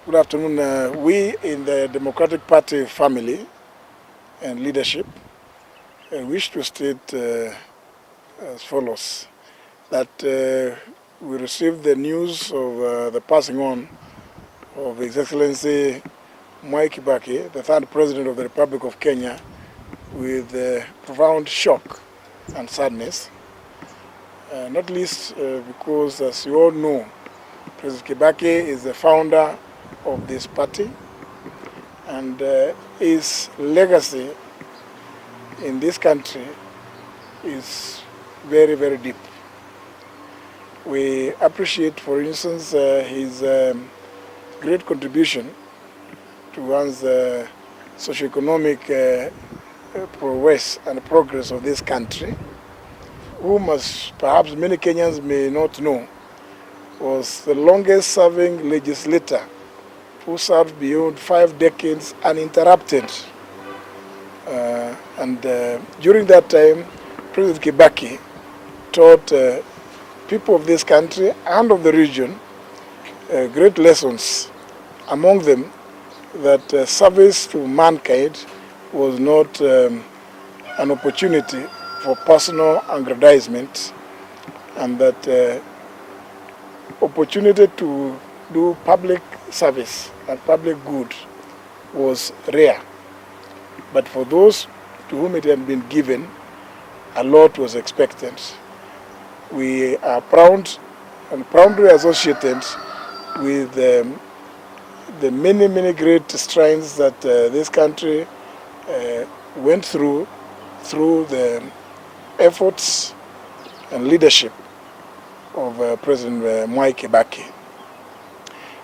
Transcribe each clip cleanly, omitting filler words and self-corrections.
Good afternoon. We in the Democratic Party family and leadership wish to state as follows, that we received the news of the passing on of His Excellency Mwai Kibaki, the third President of the Republic of Kenya, with profound shock and sadness, not least because, as you all know, President Kibaki is the founder of this party, and his legacy in this country is very, very deep. We appreciate, for instance, his great contribution towards the socioeconomic prowess and progress of this country, whom, as perhaps many Kenyans may not know, was the longest serving legislator who served beyond 5 decades uninterrupted. During that time, President Kibaki taught people of this country and of the region great lessons. Among them, that service to mankind was not an opportunity for personal aggrandizement, and that opportunity to do public service and public good was rare. But for those to whom it had been given, a lot was expected. We are proud and proudly associated with the many, many great strides that this country went through the efforts and leadership of President Mwai Kibaki.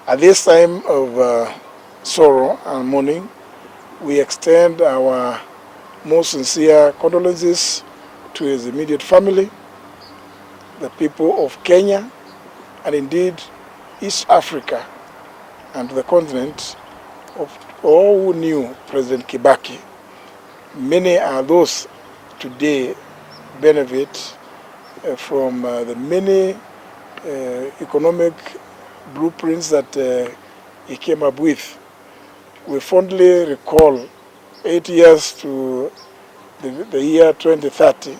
At this time of sorrow and mourning, we extend our most sincere condolences to his immediate family, the people of Kenya, and indeed East Africa and the continent, of all who knew President Kibaki. Many are those today benefit from the many economic blueprints that he came up with. We fondly recall 8 years to the year 2030,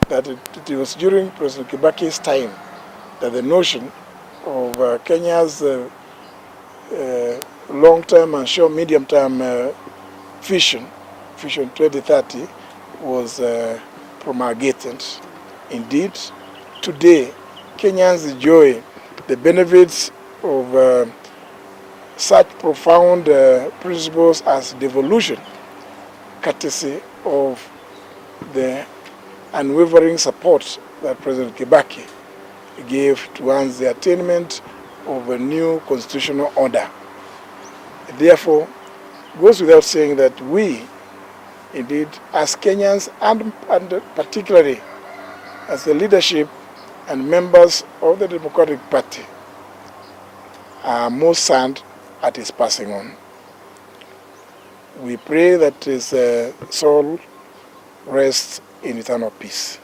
that it was during President Kibaki's time that the notion of Kenya's long-term and short medium-term vision 2030, was promulgated. Indeed, today, Kenyans enjoy the benefits of such profound principles as devolution, courtesy of the unwavering support that President Kibaki gave towards the attainment of a new constitutional order. Therefore, it goes without saying that we, indeed, as Kenyans, and particularly as the leadership and members of the Democratic Party, are most saddened at his passing on. We pray that his soul rests in eternal peace.